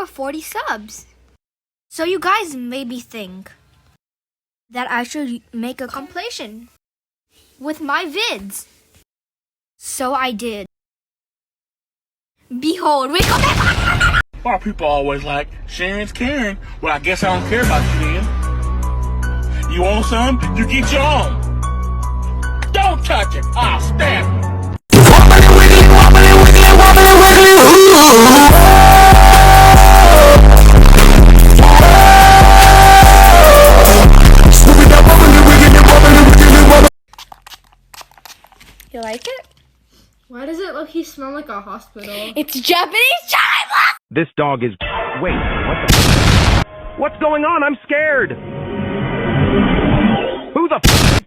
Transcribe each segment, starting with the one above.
over 40 subs. So you guys maybe think that I should make a compilation with my vids. So I did. Behold, we come back. Why people always like, sharing's caring. Well, I guess I don't care about you then. You want some? You get your own. Don't touch it. I'll stab you. You like it? Why does it look smell like a hospital? It's Japanese China! This dog is... Wait, what the... What's going on? I'm scared! Who the f...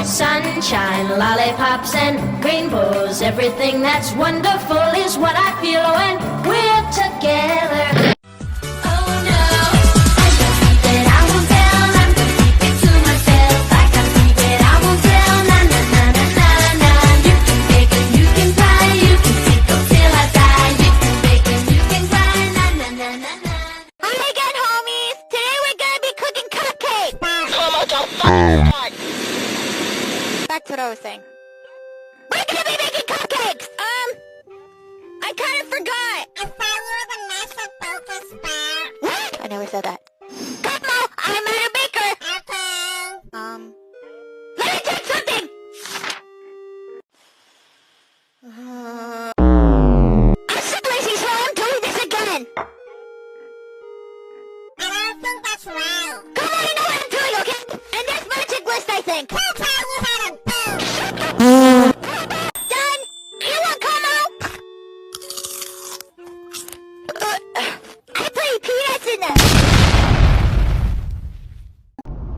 Sunshine, lollipops, and rainbows. Everything that's wonderful is what I feel when we're together. Oh no, I can't keep it, I won't tell. I'm gonna keep it to myself. I can't keep it, I won't tell. Na na na na na na. You can bake and you can cry, you can tickle till I die. You can bake and you can cry, na na na na na. Hey again, homies. Today we're gonna be cooking cupcakes. Back to what I was saying. We're gonna be making cupcakes! I kind of forgot! I thought you were the master focus bar. What? I never said that. Cosmo, I'm a little baker! Okay. Let me check something! I'm so lazy, so I'm doing this again! I don't think that's right. Come on, you know what I'm doing, okay? And that's magic list, I think! Who taught you how to bake? Done! You want Como? I put peanuts in there!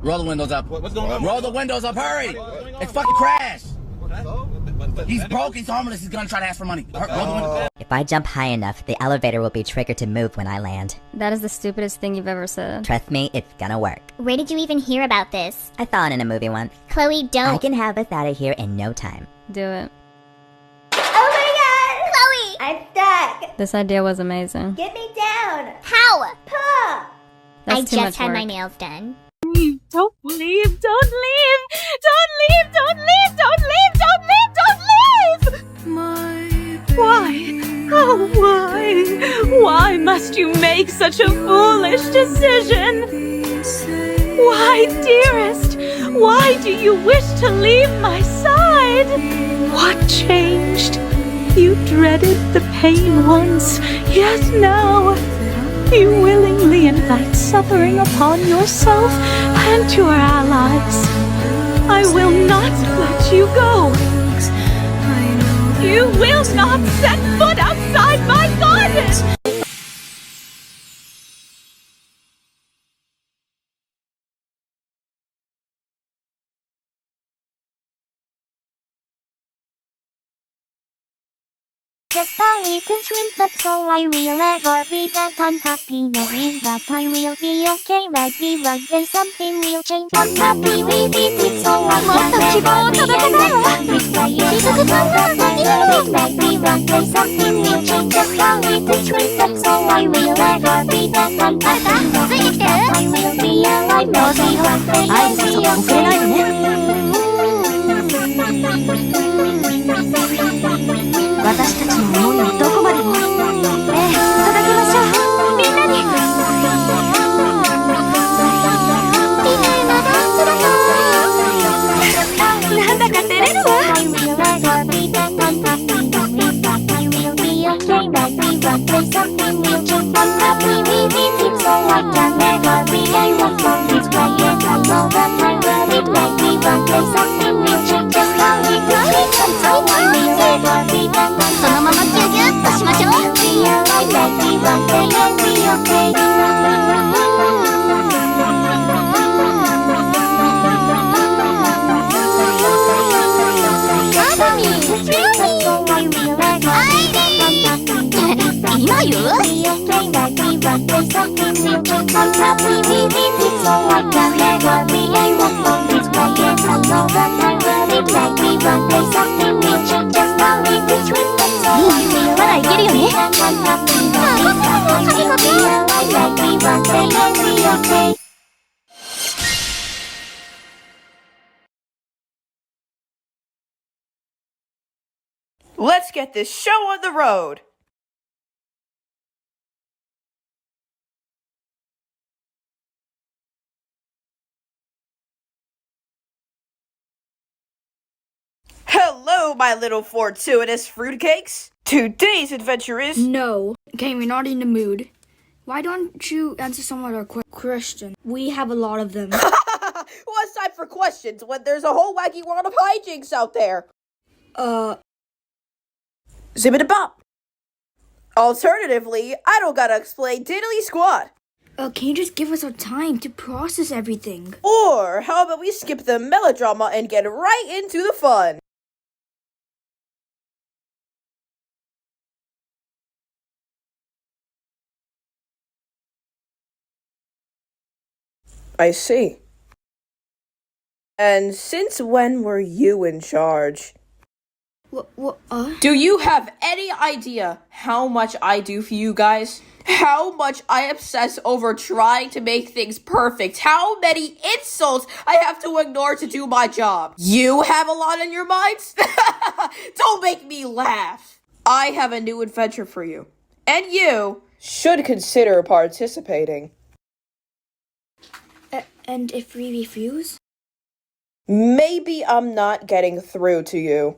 Roll the windows up. What's going on? Roll the windows up, hurry! It's fucking crashed! He's broke, he's homeless, he's gonna try to ask for money. Roll the windows. If I jump high enough, the elevator will be triggered to move when I land. That is the stupidest thing you've ever said. Trust me, it's gonna work. Where did you even hear about this? I saw it in a movie once. Chloe, don't. I can have us out of here in no time. Do it. Oh my god! Chloe! I'm stuck! This idea was amazing. Get me down! How? Puh! That's I too just much had work. my nails done. Don't leave, don't leave, don't leave, don't leave, don't leave, don't leave, don't leave! Why? Oh, why? Why must you make such a foolish decision? Why, dearest? Why do you wish to leave my side? What changed? You dreaded the pain once, yet now you willingly invite suffering upon yourself and your allies. I will not let you go. You will not set foot outside my garden! Just a little twin, that's all I will ever be. That unhappy knowing that I will be okay. Maybe one day something will change. Unhappy with it, it's all I can ever be. And with my years of love, maybe one day something will change. Just a little twin, that's all I will ever be. That unhappy knowing that I will be alive. Maybe one day I'll be okay. 私たちの思いをどこまでも届けましょう。みんなに。なんだか照れるわ。そのままギュギュッとしましょう。day something real change. I'm happy we did it, so I can never be a one from this way. Yes, I know that I will exactly one day something real change. Just now in between them, so I feel like I'm happy that we can be alive like we one day and be okay. Let's get this show on the road! Hello, my little fortuitous fruitcakes! Today's adventure is... No. Okay, we're not in the mood. Why don't you answer some of our questions? We have a lot of them. What's time for questions when there's a whole wacky world of hijinks out there? Zibbity-bop! Alternatively, I don't gotta explain diddly squat. Can you just give us our time to process everything? Or how about we skip the melodrama and get right into the fun? I see. And since when were you in charge? Do you have any idea how much I do for you guys? How much I obsess over trying to make things perfect? How many insults I have to ignore to do my job? You have a lot on your minds? Don't make me laugh. I have a new adventure for you. And you should consider participating. And if we refuse? Maybe I'm not getting through to you.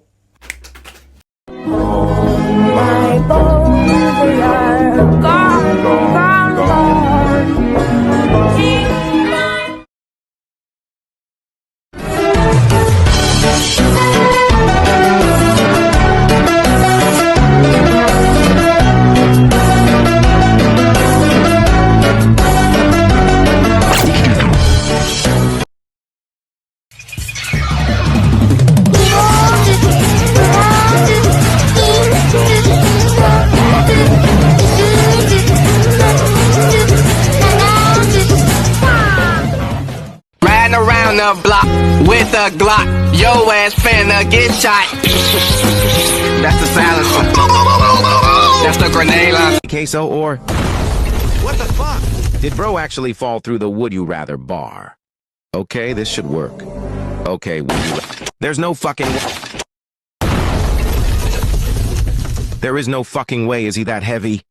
My bones, they are gone, gone, gone. Around the block with a Glock, yo ass finna get shot. That's the silencer. That's the grenade launcher. Queso or... What the fuck? Did bro actually fall through the would you rather bar? Okay, this should work. Okay, there's no fucking... There is no fucking way, is he that heavy?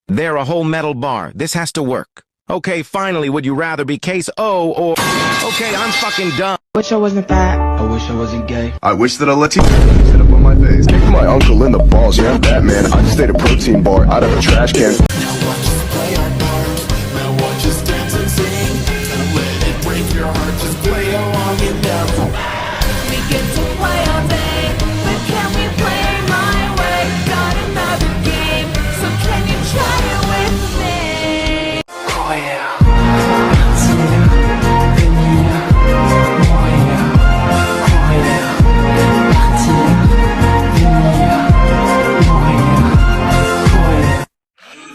They're a whole metal bar. This has to work. Okay, finally, would you rather be case O or... Okay, I'm fucking done. Wish I wasn't fat. I wish I wasn't gay. I wish that a Latino sit up on my face. Kick my uncle in the balls, yeah, I'm Batman. I just ate a protein bar out of a trash can. Now watch us play our part. Now watch us dance and sing. Let it break your heart, just play along and down. We get to play all day, but can we play my way? Got another game, so can you try it with me? Oh yeah.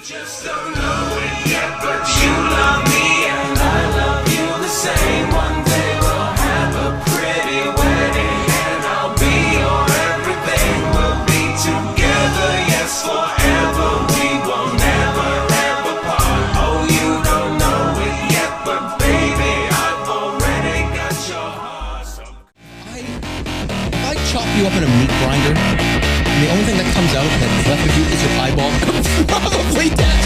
Just don't know it yet, but you love me and I love you the same. One day we'll have a pretty wedding and I'll be your everything. We'll be together, yes, forever. We will never ever part. Oh, you don't know it yet, but baby, I've already got your heart. So if I chop you up in a meat grinder, the only thing that comes out that's left of you is your eyeball. Probably death.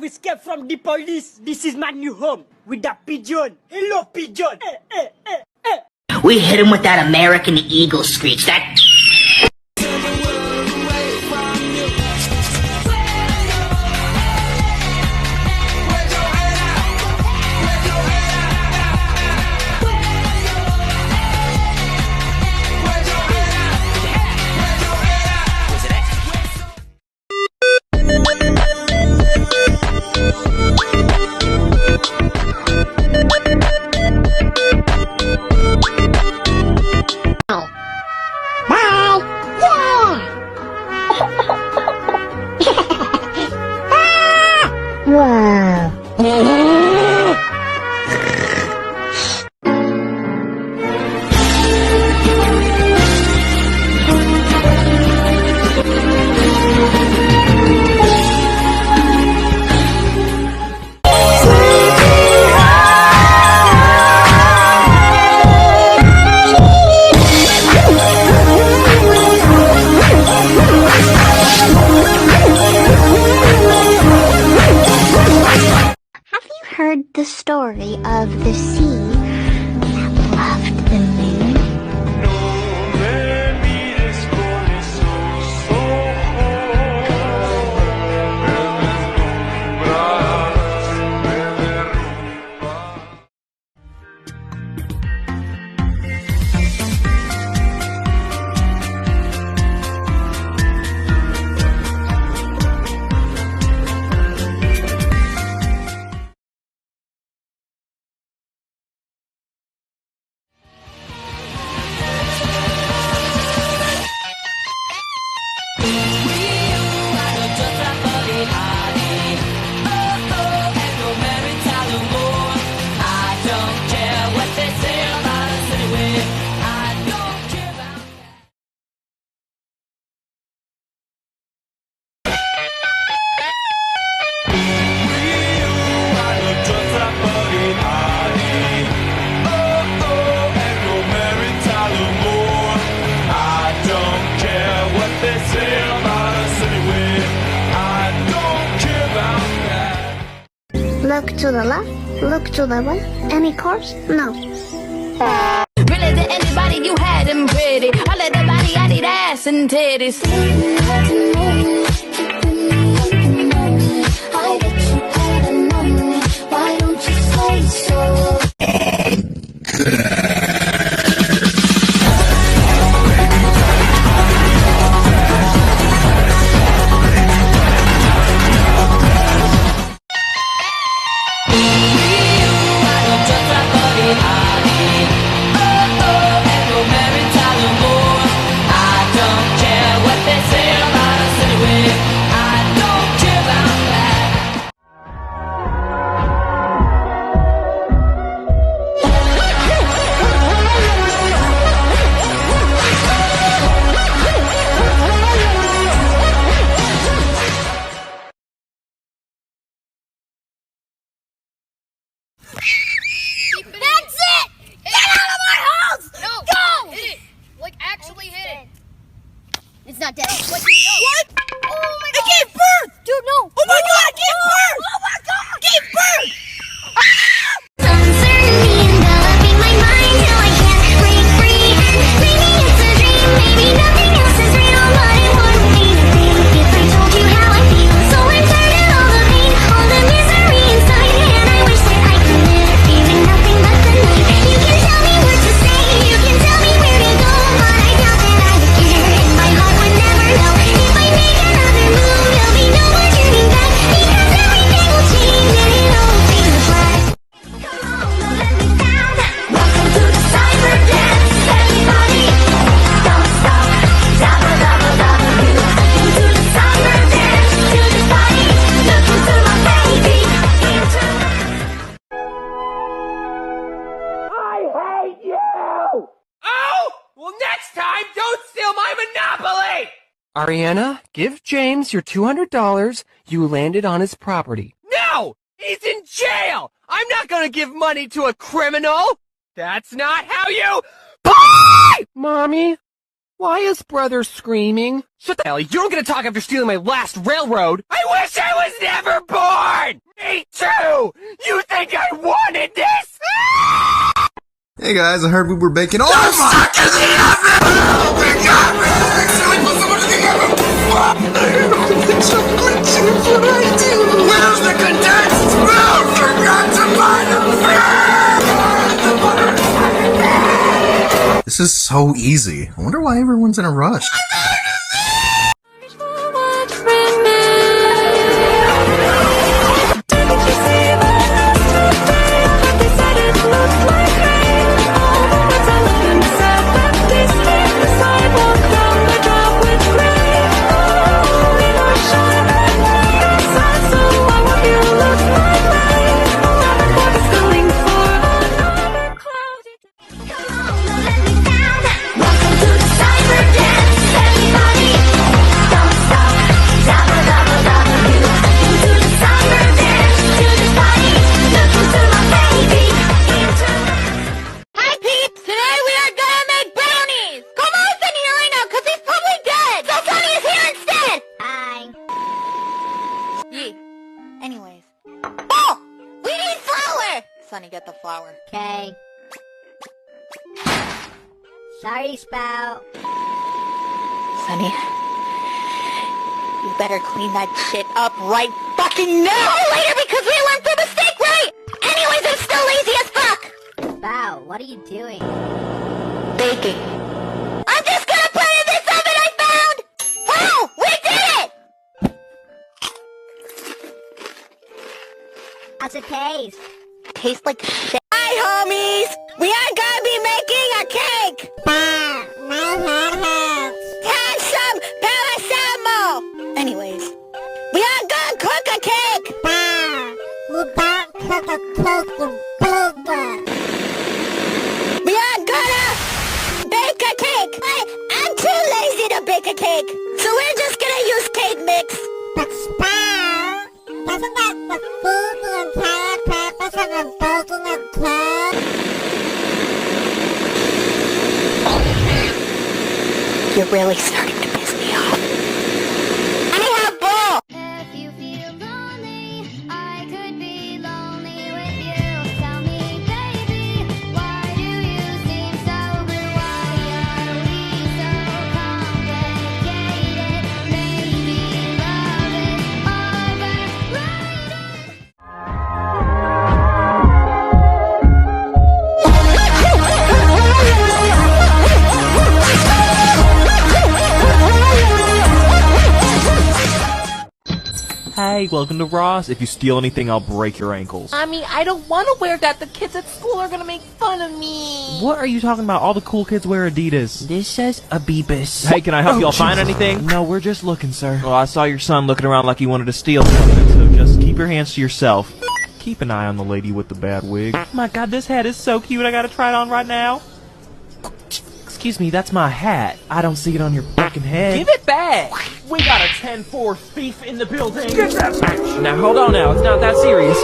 Escape from the police. This is my new home with that pigeon. Hello, pigeon. We hit him with that American Eagle screech. That. Look to the left, look to the right. Any cars? No. Really, to anybody, you had them pretty. I let the body, I need ass and titties. I bet you had a moment. Why don't you say so? That's it! Get out of my house! No! Go! Hit it! Like, actually hit it. It's not dead. What? What? Oh my god! It gave birth! Dude, no! Oh my god, it gave birth! Oh my god! It gave birth! Uncertainty enveloping my mind till I can't break free. And maybe it's a dream, maybe nothing else is real, but it wouldn't be real if I told you how I feel. So inside all the pain, all the misery inside, and I wish that I could live feeling nothing but the night. You can tell me what to say, you can tell me where to go, but I doubt that I would care, and my heart would never know. If I make another move, there'll be no more turning back, because everything will change and it all fades to black. Welcome to the cyber dance, everybody. Don't stop, dabba dabba dabba do. Welcome to the cyber dance, to this body. Look into my baby. I hate you! Oh! Well, next time, don't steal my Monopoly! Ariana, give James your $200. You landed on his property. No! He's in jail! I'm not gonna give money to a criminal! That's not how you... Mommy, why is brother screaming? Shut the hell, you don't get to talk after stealing my last railroad! I wish I was never born! Me too! You think I wanted this? Hey guys, I heard we were baking. Oh I'm my! stuck in the oven! Oh my god, man! I accidentally put someone in the oven! It's so glitchy, what I do? Where's the condensed milk? Forgot to buy the This is so easy. I wonder why everyone's in a rush. Welcome to the cyber dance, everybody. Don't stop, dabba dabba dabba do. Welcome to the cyber dance, to this body. Look into my baby. Hi peeps! Today we are gonna make brownies! Come on, in here right now, cause he's probably dead! So Sonny is here instead! Hi. Yeah. Anyways. Oh! We need flour! Sonny, get the flour. Okay. Sorry, Spout. Sonny, you better clean that shit up right fucking now! Later, because we learned from mistake, right? Anyways, I'm still lazy as fuck! Spout, what are you doing? Baking. I'm just gonna put it in this oven I found! Wow! We did it! How's it taste? Tastes like shit. Hi, homies! We are gonna be making a cake! Have some parasamo! Anyways, we are gonna cook a cake! You don't cook a cake, you big. We are gonna bake a cake! I'm too lazy to bake a cake, so we're just gonna use cake mix! But Spout, doesn't that defeat the entire purpose of a baking a cake? You're really starting to piss me off. I have bull! If you feel lonely, I could be lonely. Hey, welcome to Ross. If you steal anything, I'll break your ankles. Mommy, I don't want to wear that. The kids at school are gonna make fun of me. What are you talking about? All the cool kids wear Adidas. This says Abibus. Hey, can I help y'all find anything? No, we're just looking, sir. Well, I saw your son looking around like he wanted to steal something, so just keep your hands to yourself. Keep an eye on the lady with the bad wig. Oh my god, this hat is so cute. I gotta try it on right now. Excuse me, that's my hat. I don't see it on your fucking head. Give it back. We got a 10-4 thief in the building. Give that back. Now, hold on now. It's not that serious.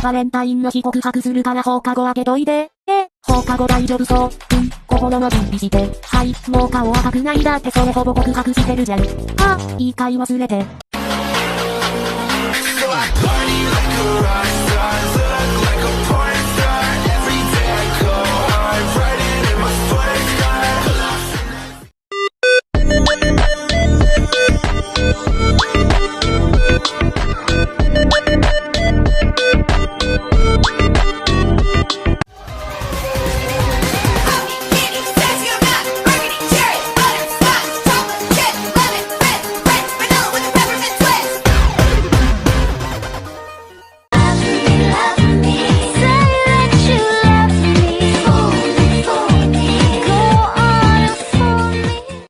バレンタインの日告白するから放課後開けといて。放課後大丈夫そう。心の準備して。はい、もう顔赤くないだってそれほぼ告白してるじゃん。あ、いいかい忘れて。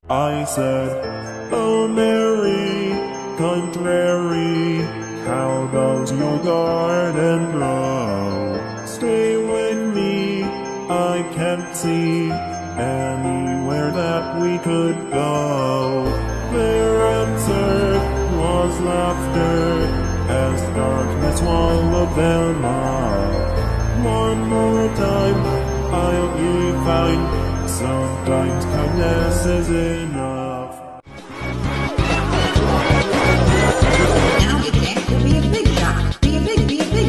I said, oh Mary, contrary, how does your garden grow? Stay with me, I can't see anywhere that we could go. Their answer was laughter as darkness swallowed them up. One more time, I'll be fine. Sometimes kindness is enough. Now get back to be a big shot. Be a big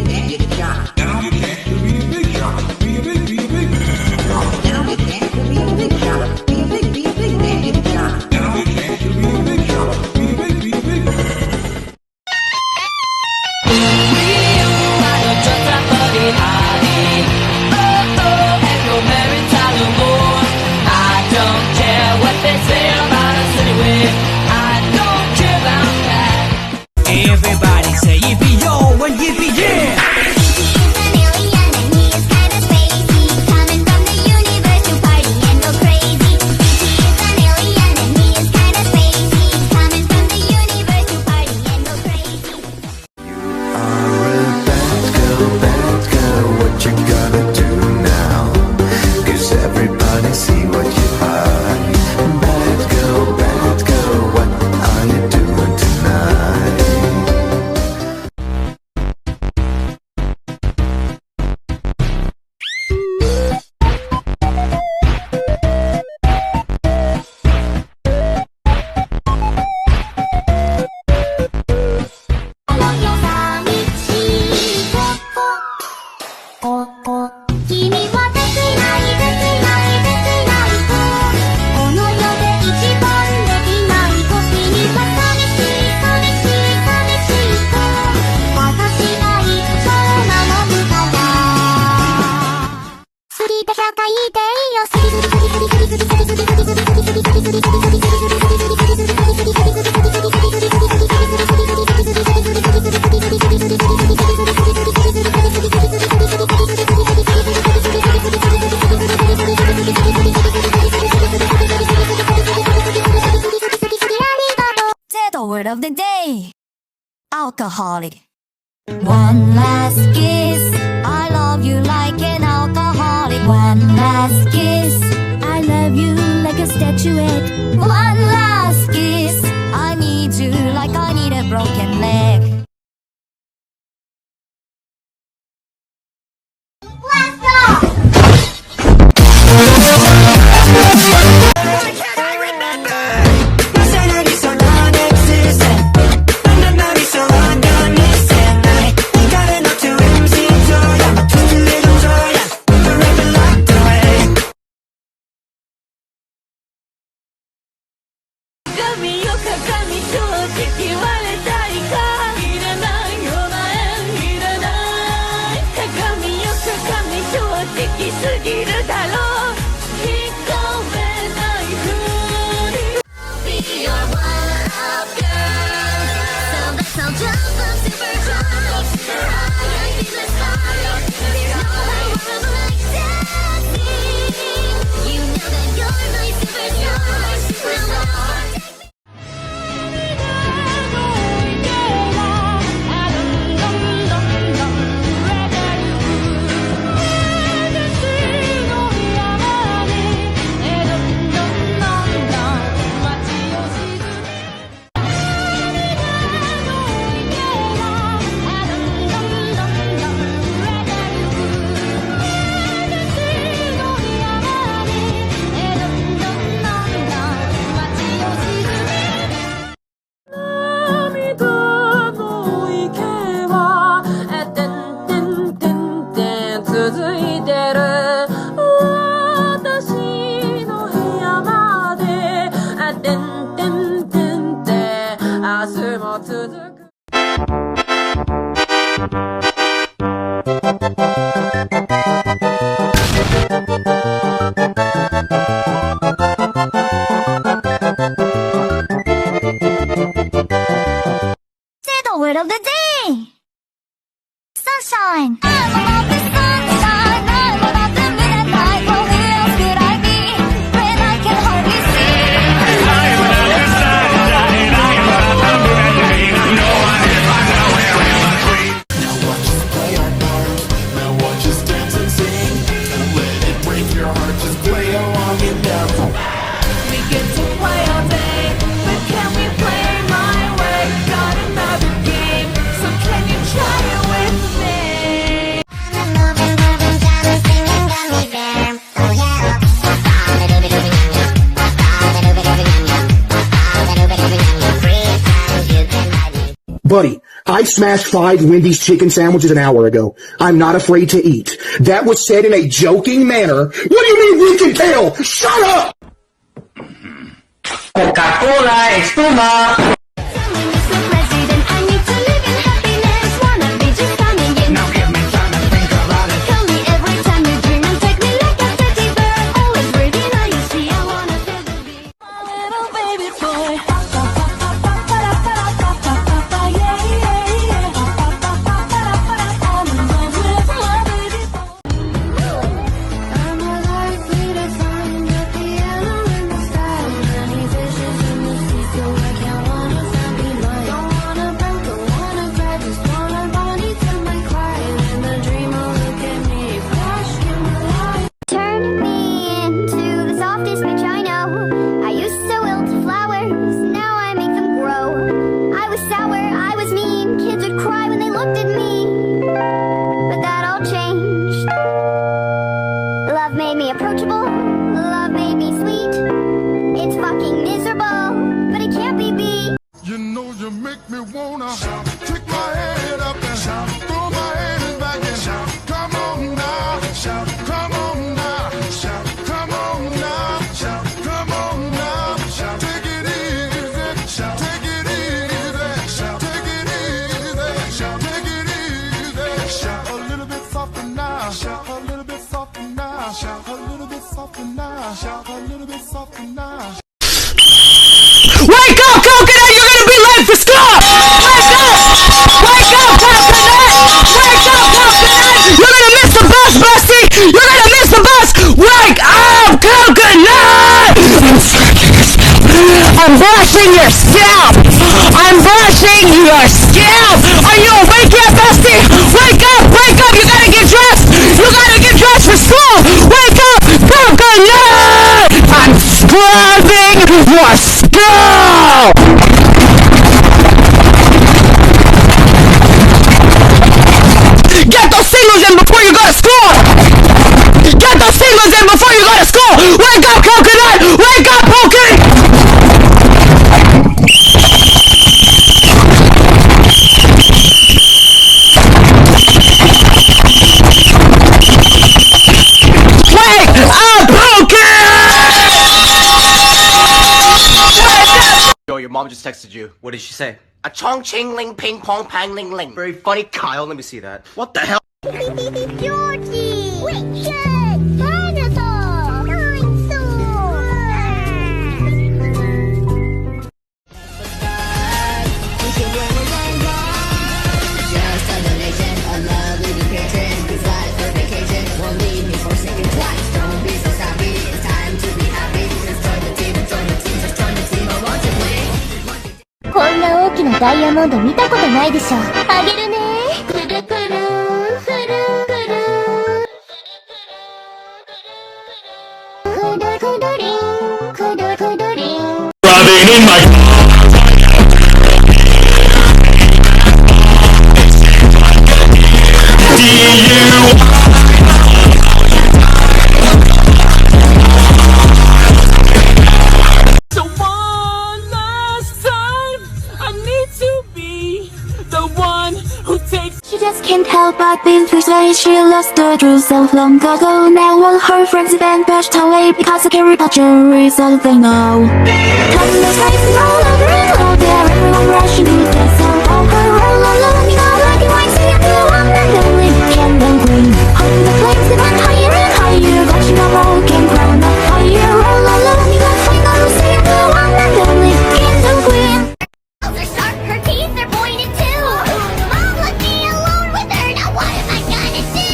man, get a job. Now get back to be a big shot. Be a big man, get a job. Now get back to be a big man, get a job. Now get back to be a big shot. Be a big man. Everybody say yippee yo and yippee yeah. Word of the day. Alcoholic. One last kiss. I love you like an alcoholic. One last kiss. I love you like a statuette. One last kiss. I need you like I need a broken leg. てる私の部屋までてんてんてんて明日も続くThe word of the day! Sunshine! I'm about the sunshine, I'm about the midnight. Well, who else could I be when I can hardly see? I'm about the sunshine, I'm about the midnight. No one is like nowhere in between. Now watch us play our part. Now watch us dance and sing. Let it break your heart, just play along and dance. We get to play all day, but can we play my way? Got another game, so can you try it with me? Buddy, I smashed 5 Wendy's chicken sandwiches an hour ago. I'm not afraid to eat. That was said in a joking manner. What do you mean we can tell? Shut up! Coca-Cola, espuma. Now give me time to think about it. Tell me every time you dream and take me like a teddy bear. Always ready now you see I wanna feel the beat. My little baby boy. Yeah, yeah, yeah. I'm in love with my baby boy. I'm a light bleeder sign at the yellow in the sky. Many fishes in the sea, so I count one of them be mine. Don't wanna break, don't wanna cry, just wanna body till my cry. In the dream, I'll look at me, flash in the light. Turn me into the softest bitch I know. I used to wilt flowers, now I make them grow. I was sour, I was mean, kids would cry when they looked at me. But that all changed. Love made me approachable, love made me sweet. It's fucking miserable, but it can't be beat. You know you make me wanna kick my head up and throw my hands back and come on now, come on now, come on now, come on now, take it easy, take it easy, take it easy, take it easy, a little bit softer now, a little bit softer now, a little bit softer now, a little bit softer now. Wake up, Coconut! You're gonna be late for school! Wake up! Wake up, Coconut! Wake up, Coconut! You're gonna miss the bus, Busty! You're gonna miss the bus! Wake up, Coconut! I'm brushing your scalp! I'm brushing your scalp! Are you awake yet, Busty? Wake up! Wake up! You gotta get dressed! You gotta get dressed for school! Wake up, Coconut! I'm scrubbing your skull! Get those singles in before you go to school! Get those singles in before you go to school! Wake up, Coconut! Wake up, Coconut! Wake up, Coconut! Yo, your mom just texted you. What did she say? A chong ching ling ping pong pang ling ling. Very funny, Kyle. Let me see that. What the hell? Georgie! Richard! Dinosaur! Dinosaur! Just a donation, a lovely new patron whose life for vacation won't leave me forsaken twice. Don't be so sappy, it's time to be happy. Just join the team, just join the team. I want to win. こんな大きなダイヤモンド見たことないでしょ。あげるね。くるくるくるくるくるくるりんくるくるりん Rubbing in my So one last time, I need to be the one who takes. She just can't help girl, but been persuaded she lost the truth so long ago. Now all her friends then pushed away because of caricature is all they know. Time is racing all over and all there, everyone rushing to the sun. All her all alone, you know, like you ain't seeing the one and only candle queen. Hold the flames that went higher and higher, watching a broken crown of fire. All alone, you know, finally seeing the one and only candle queen. Her teeth are pointed too. Mom left me alone with her. Now what am I gonna do?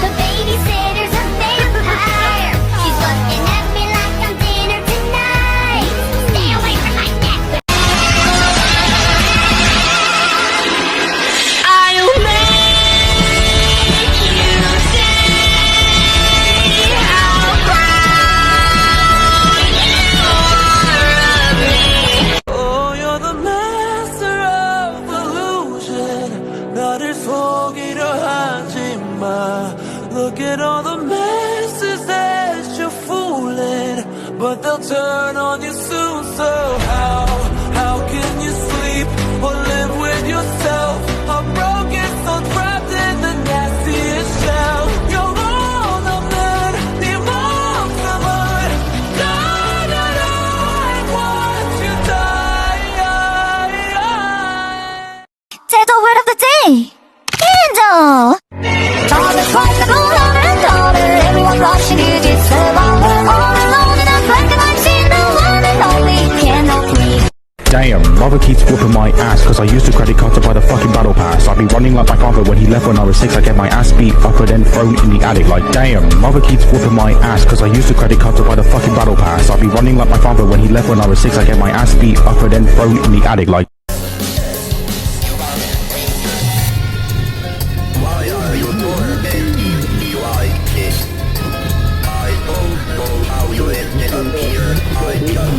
The babysitter's a vampire. She's looking at me like I'm dinner tonight. Stay away from my neck. I'll make you see how proud you are of me. Oh, you're the master of illusion. 나를 속이려 하지 마. Look at all the messes that you're fooling, but they'll turn on you soon. So how can you sleep or live with yourself? A broken soul trapped in the nastiest shell. You're all of that, 네 맘처럼. I want you die. 제도 word of the day. Candle. All the twice I go over and over, everyone rushing to this revolver. All alone in a blanket, I'm seeing the one and only candle queen. Damn, mother keeps whooping my ass cause I used a credit card to buy the fucking battle pass. I'll be running like my father when he left when I was 6. I get my ass beat up and then thrown in the attic. Like damn, mother keeps whooping my ass cause I used a credit card to buy the fucking battle pass. I'll be running like my father when he left when I was 6. I get my ass beat up and then thrown in the attic. Like Why are you tormenting me like this? I don't know how you ended up here. I just...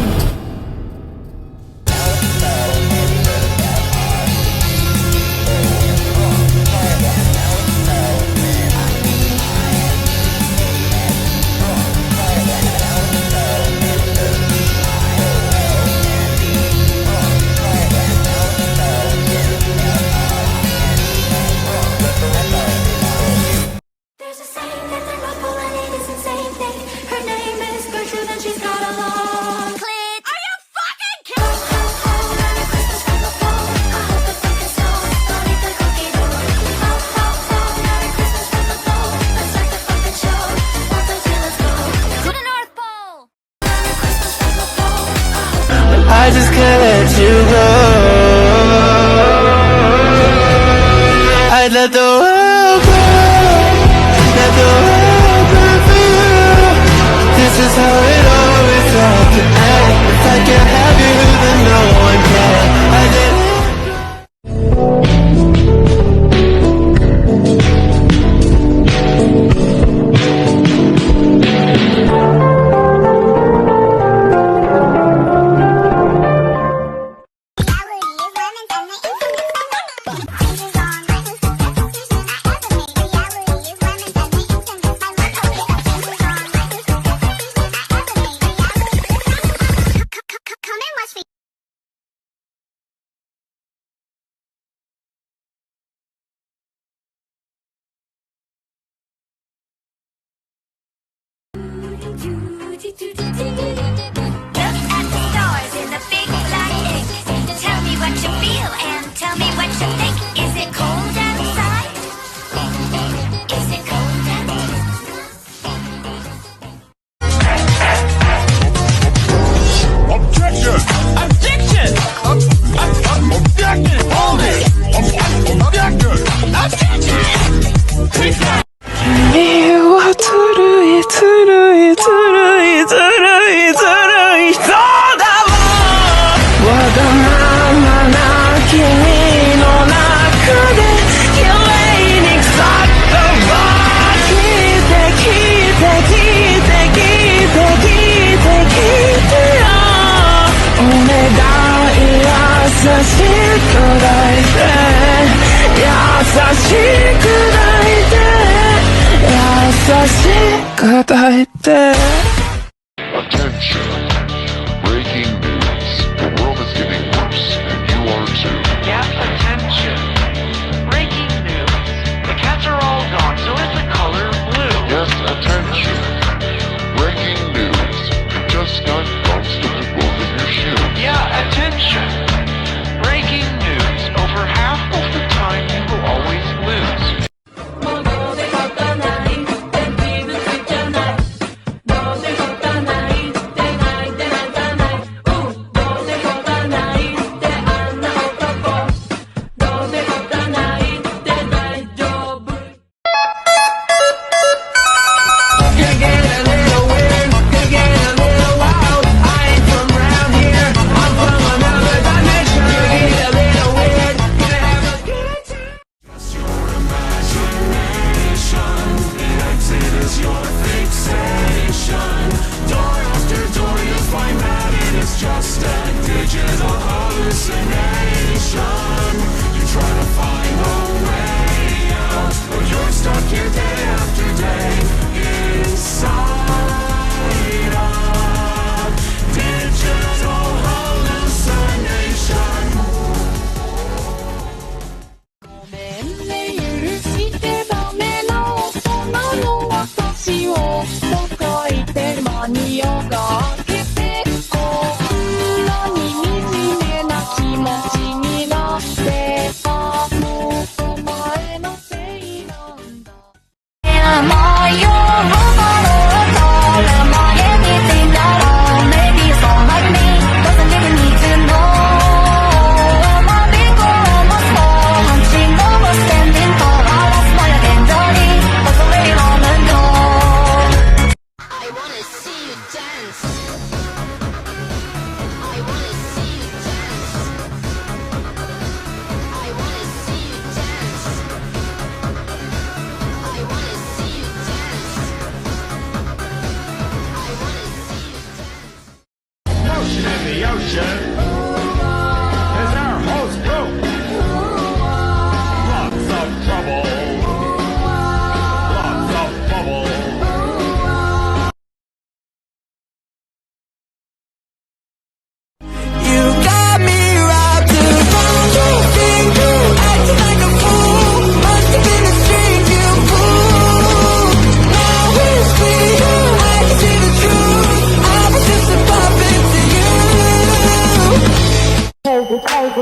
There's a saying that the rock will and it is insane thing. Her name is Gertrude and she's got a long clit. Are you fucking kidding? Ho, ho, ho, Merry Christmas from the phone. I hope the fucking snow don't eat the cookie dough. Ho, ho, ho, Merry Christmas from the phone. Let's start the fucking show. 1, 2, 3, let's go. To the North Pole. Merry Christmas from the phone. I just can't let you go. I'd let the world go. Let the world go for you. This is how it always had to end. If I can't have you, then no one can. I did Look at the stars in the big black ink. Tell me what you feel and tell me what you think. Is it cold outside? Is it cold outside? Objection! Objection! Objection! Hold it! Objection! Objection! 君はずるいずるいずるいずるいずるいそうだわわがままな君の中で綺麗に腐ったわ聞いて聞いて聞いて聞いて聞いて聞いてよお願い優しく抱いて優しく抱いて優しく抱いて Attention! Breaking news. The world is getting worse, and you are too. Yep, attention. Breaking news.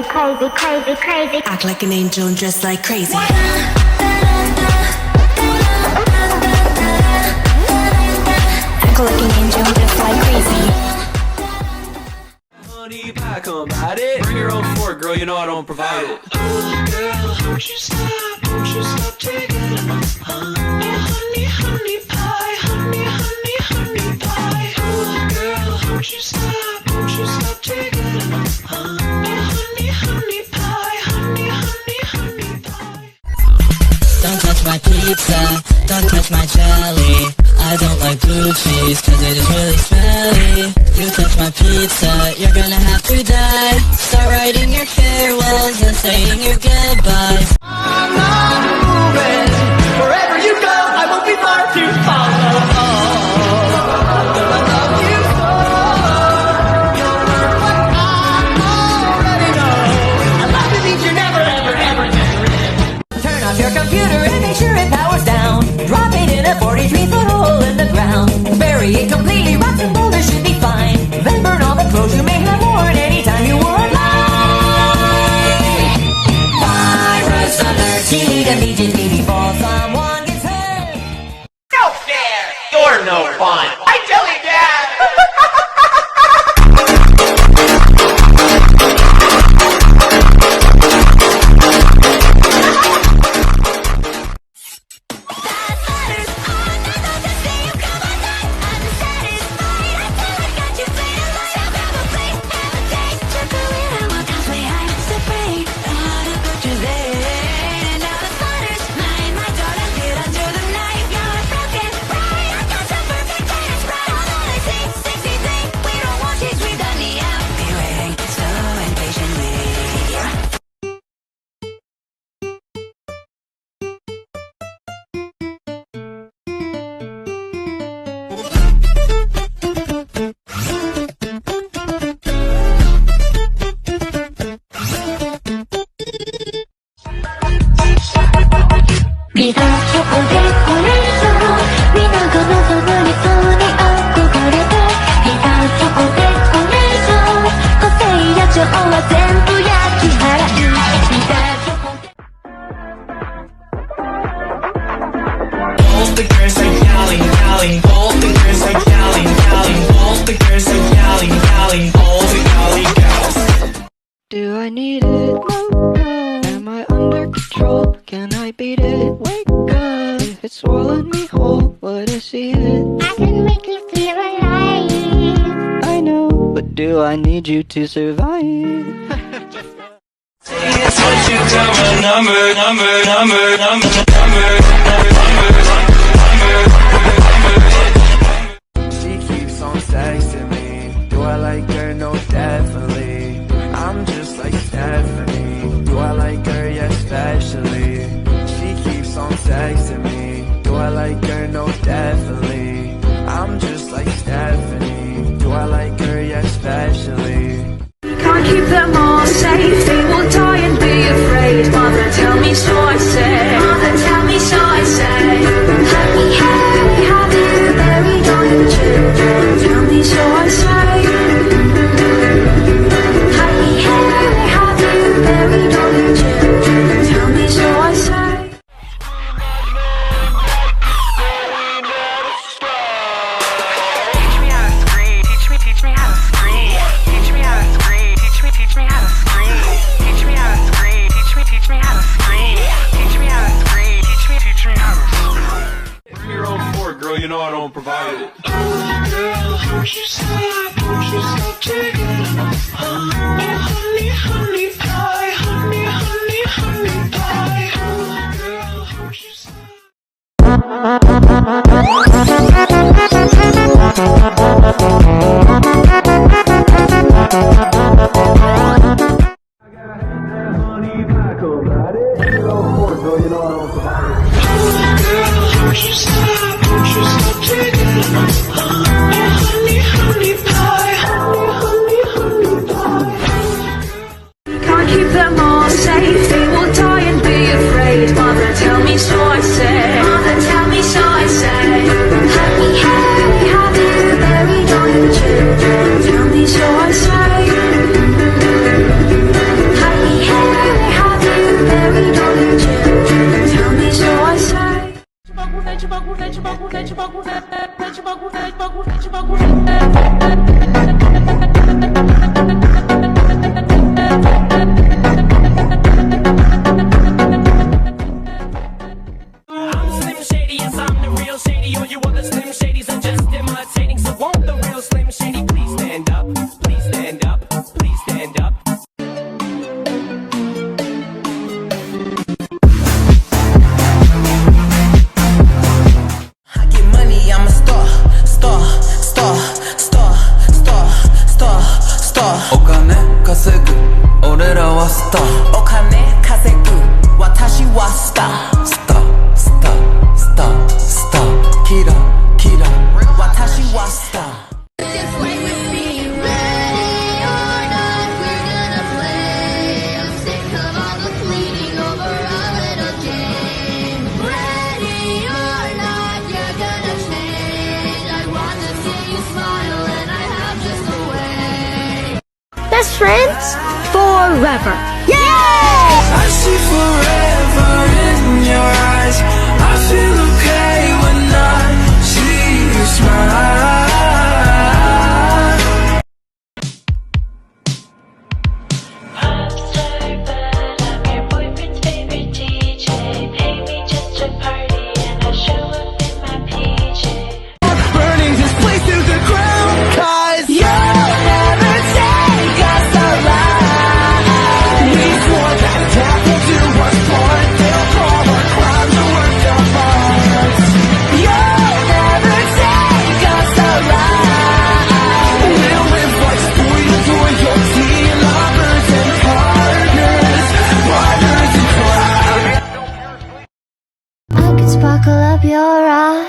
crazy, crazy, crazy, crazy. Act like an angel and dress like crazy. Act like an angel and dress like crazy. Honey pie, come bite it. Bring your own fork, girl, you know I don't provide it. Oh, girl, don't you stop taking it. Honey, honey pie, honey, honey, honey pie. Oh, girl, don't you stop taking it. Honey, honey pie, honey, honey, honey pie. Don't touch my pizza, don't touch my jelly. I don't like blue cheese cause it is really smelly. You touch my pizza, you're gonna have to die. Start writing your farewells and saying your goodbyes. I'm not moving. Wherever you go, I won't be far to follow. I love you so. You'll learn what I already know. I love you means you're never, ever, ever, never in. Turn off your computer and make sure it powers down. Drop it in a 43-foot hole in the ground. Bury it completely, rocks and boulders should be fine. Then burn all the clothes you may have worn anytime you were alive. Virus alert, you need immediately before someone gets hurt. No fair! You're no fun! I tell you, Dad! Do I need it? Am I under control? Can I beat it? Wake up! If it's swallowing me whole, would I see it? I can make you feel alive. I know, but do I need you to survive? It's what you cover, She keeps on texting me. Do I like her? No, definitely. I'm just like Stephanie. Do I like her? Yes, especially. She keeps on texting me. Do I like her? No, definitely. I'm just like Stephanie. Do I like her? Yes, especially. Can't keep them all safe. They will die and be afraid. Mother, tell me so I say. Mother, tell me so I say. Happy, happy, have you buried all your children? Tell me so I say. Happy, happy, have you buried all your children? Tell me so I say. Teach me how to scream. Teach me how to scream. Teach me how to scream. Teach me how to scream. Teach me how to scream. Teach me how to scream. Teach me how to scream. Teach me how to scream. Bring your own fork, girl. You know I don't provide it. Oh, girl, don't you stop taking it. Honey, honey pie, honey, honey, honey pie. Oh, girl, don't you stop. Can't keep them all safe. They will die and be afraid. Mother, tell me so I say. Mother, tell me so I say. Happy, happy, have you buried all your children? Tell me so I say. Happy, Slim Shady, yes, I'm the real Shady. All you other Slim Shadys are just imitating. So won't the real Slim Shady please stand up? Please stand up. Please stand up. I get money, I'm a star. Okane kasegu, orera wa star. Okane kasegu, watashi wa star. Star. Kira, watashi wa star. Just play with me, ready or not, we're gonna play. I'm sick of all the pleading over a little game. Ready or not, you're gonna change. I want to see you smile, and I have just a way. Best friends forever. I see forever in your eyes. I feel okay when I see you smile. Burning this place to the ground, 'cause you'll never take us alive. We swore that death will do us part, till all our crimes are worth of ours. You'll never take us alive. We'll live like loyalty, lovers and partners in crime. I could sparkle up your eye,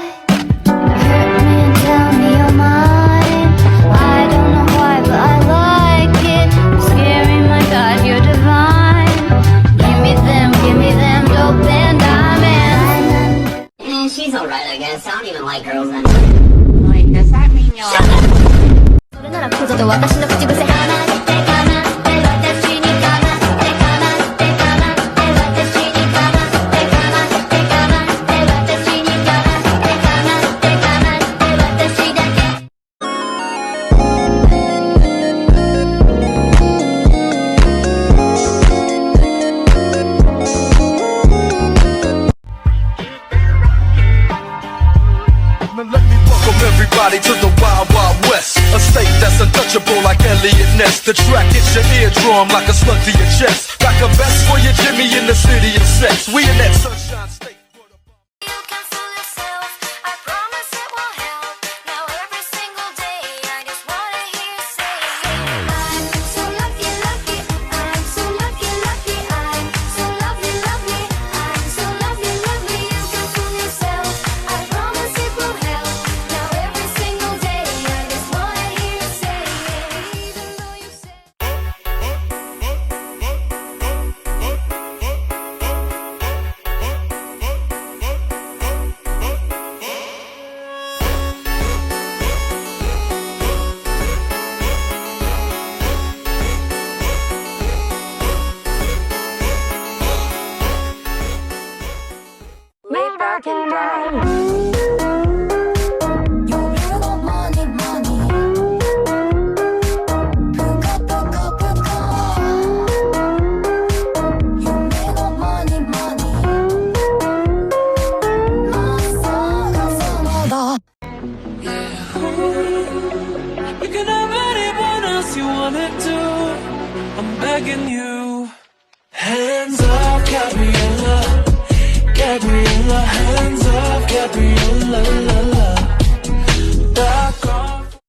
hurt me and tell me you're mine. I don't know why, but I like it. Scary, my God, you're divine. Give me them dope and diamonds. She's alright, I guess. I don't even like girls then. Wait, does that mean you're... それならこぞと私の口癖。Now let me welcome everybody to the Wild Wild West, a state that's untouchable like Elliot Ness. The track hits your eardrum like a slug to your chest, like a vest for your Jimmy in the city of sex. We in that sunshine state. You can have anyone else you wanna do. I'm begging you. Hands up, Gabriella. Gabriella, hands up, Gabriella. Back